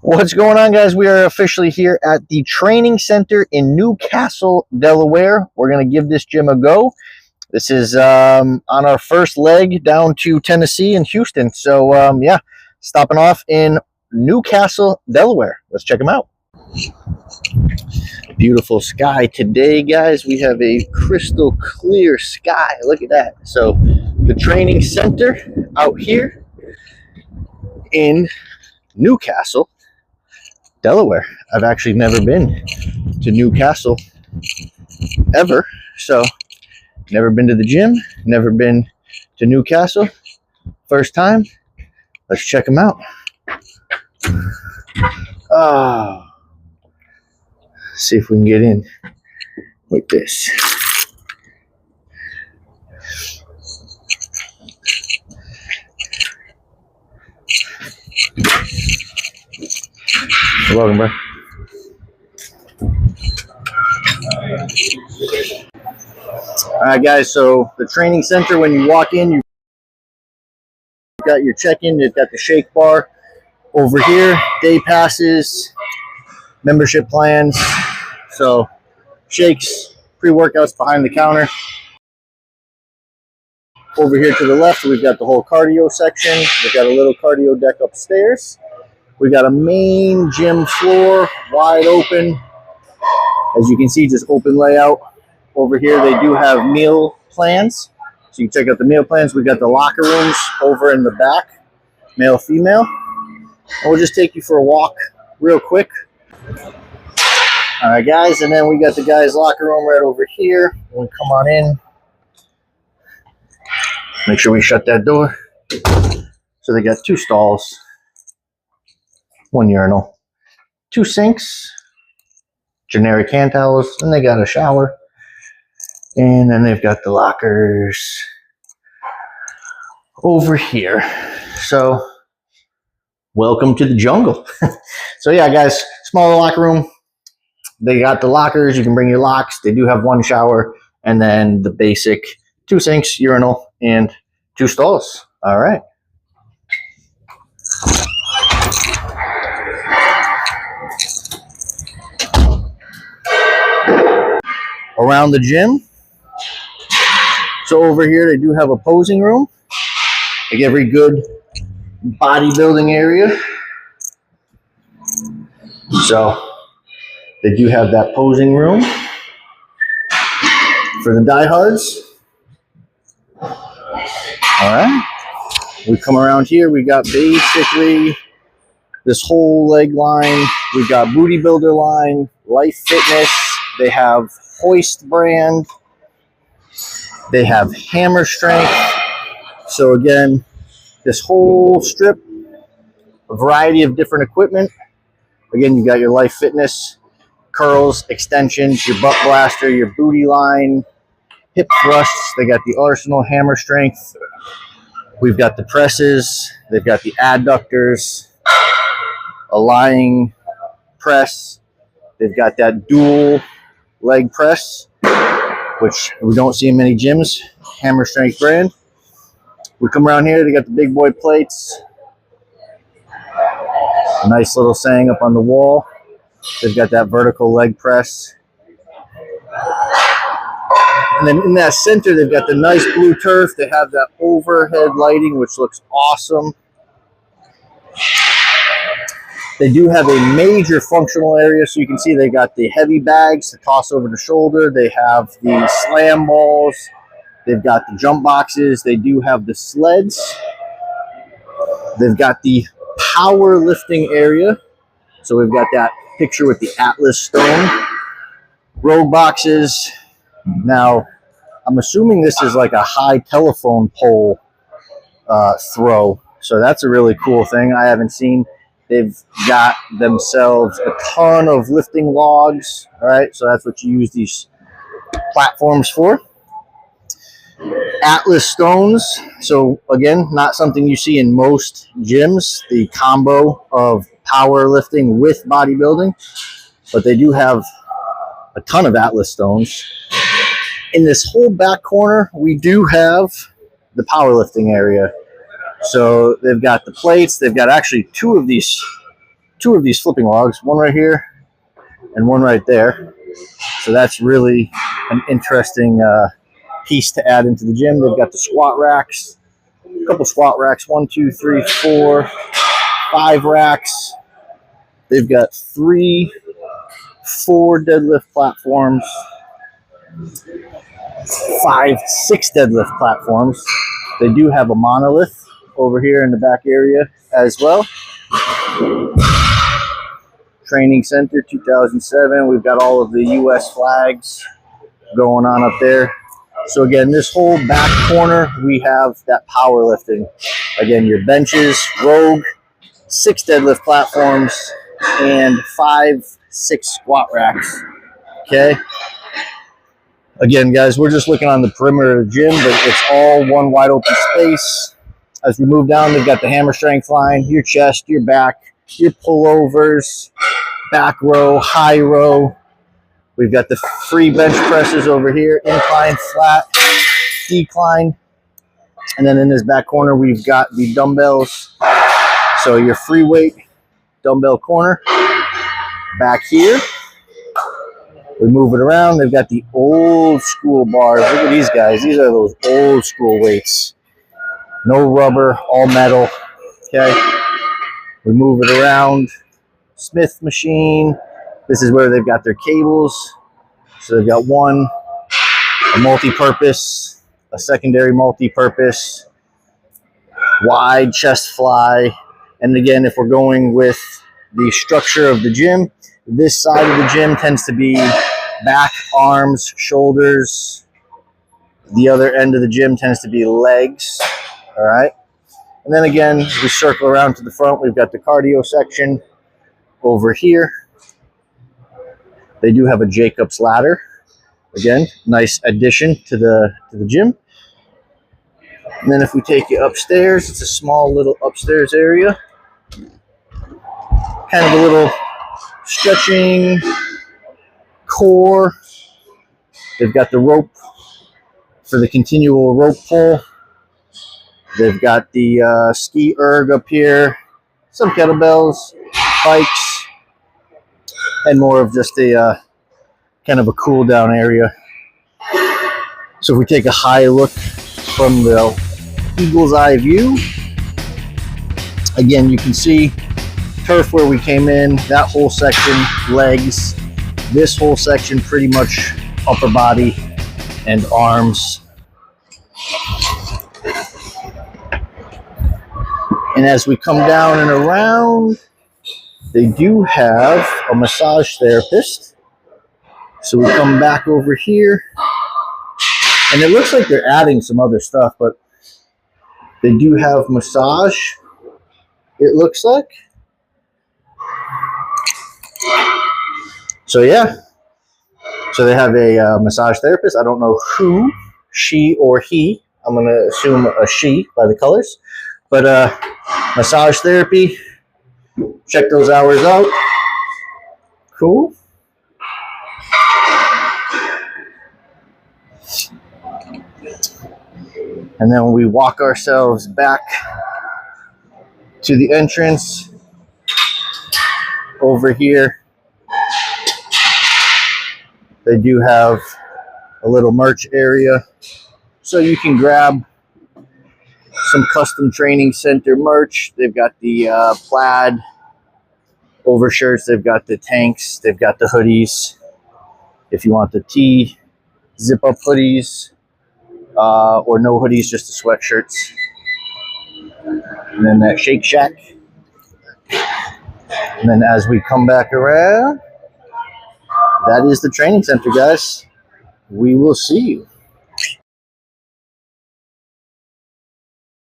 What's going on, guys? We are officially here at the training center in Castle Delaware. We're going to give this gym a go. This is on our first leg down to Tennessee and Houston. So, yeah, stopping off in Castle Delaware. Let's check them out. Beautiful sky today, guys. We have a crystal clear sky. Look at that. So, the training center out here in Castle Delaware. I've actually never been to Newcastle ever, so never been to the gym, never been to Newcastle. First time. Let's check them out. See if we can get in with this. Welcome, bro. All right, guys. So the training center, when you walk in, you've got your check-in. You've got the shake bar over here. Day passes, membership plans. So shakes, pre-workouts behind the counter. Over here to the left, we've got the whole cardio section. We've got a little cardio deck upstairs. We got a main gym floor, wide open. As you can see, just open layout. Over here, they do have meal plans. So you can check out the meal plans. We got the locker rooms over in the back, male, female. And we'll just take you for a walk real quick. All right, guys. And then we got the guys' locker room right over here. We'll come on in. Make sure we shut that door. So they got 2 stalls. 1 urinal, 2 sinks, generic hand towels, and they got a shower. And then they've got the lockers over here. So, welcome to the jungle. So yeah, guys, smaller locker room. They got the lockers. You can bring your locks. They do have 1 shower, and then the basic 2 sinks, urinal, and 2 stalls. All right. Around the gym. So over here they do have a posing room, like every good bodybuilding area. So they do have that posing room for the diehards. All right, we come around here, we got basically this whole leg line. We got booty builder line, Life Fitness. They have Hoist brand. They have hammer strength. So again, this whole strip, a variety of different equipment. Again, you got your Life Fitness, curls, extensions, your butt blaster, your booty line, hip thrusts. They got the Arsenal hammer strength. We've got the presses. They've got the adductors, a lying press. They've got that dual leg press, which we don't see in many gyms. Hammer strength brand. We come around here, they got the big boy plates. A nice little saying up on the wall. They've got that vertical leg press. And then in that center, they've got the nice blue turf. They have that overhead lighting, which looks awesome. They do have a major functional area, so you can see they got the heavy bags to toss over the shoulder. They have the slam balls. They've got the jump boxes. They do have the sleds. They've got the powerlifting area. So we've got that picture with the Atlas stone. Row boxes. Now, I'm assuming this is like a high telephone pole throw. So that's a really cool thing I haven't seen. They've got themselves a ton of lifting logs, all right? So that's what you use these platforms for. Atlas stones. So again, not something you see in most gyms, the combo of powerlifting with bodybuilding, but they do have a ton of Atlas stones. In this whole back corner, we do have the powerlifting area. So they've got the plates. They've got actually 2 of these two of these flipping logs, one right here and one right there. So that's really an interesting piece to add into the gym. They've got the squat racks, a couple squat racks, 1, 2, 3, 4, 5 racks. They've got 3, 4 deadlift platforms, 5, 6 deadlift platforms. They do have a monolith over here in the back area as well. Training Center 2007. We've got all of the US flags going on up there. So again, this whole back corner, we have that powerlifting. Again, your benches, Rogue, 6 deadlift platforms, and 5, 6 squat racks. Okay. Again, guys, we're just looking on the perimeter of the gym, but it's all one wide open space. As we move down, they've got the hammer strength line, your chest, your back, your pullovers, back row, high row. We've got the free bench presses over here, incline, flat, decline. And then in this back corner, we've got the dumbbells. So your free weight dumbbell corner. Back here, we move it around. They've got the old school bars. Look at these guys. These are those old school weights. No rubber, all metal. Okay. We move it around. Smith machine. This is where they've got their cables. So they've got one, a multi-purpose, a secondary multi-purpose, wide chest fly. And again, if we're going with the structure of the gym, this side of the gym tends to be back, arms, shoulders. The other end of the gym tends to be legs. All right. And then again, we circle around to the front. We've got the cardio section over here. They do have a Jacob's ladder. Again, nice addition to the gym. And then if we take you upstairs, it's a small little upstairs area. Kind of a little stretching core. They've got the rope for the continual rope pull. They've got the ski erg up here, some kettlebells, bikes, and more of just a kind of a cool down area. So if we take a high look from the eagle's eye view, again, you can see turf where we came in, that whole section, legs, this whole section pretty much upper body and arms. And as we come down and around, they do have a massage therapist. So we come back over here, and it looks like they're adding some other stuff, but they do have massage, it looks like. So yeah, so they have a massage therapist. I don't know who, she or he. I'm going to assume a she by the colors. But massage therapy, check those hours out. Cool. And then we walk ourselves back to the entrance over here. They do have a little merch area, so you can grab some custom training center merch. They've got the plaid overshirts, they've got the tanks, they've got the hoodies. If you want the tee, zip up hoodies, or no hoodies, just the sweatshirts. And then that Shake Shack. And then as we come back around, that is the training center, guys. We will see you.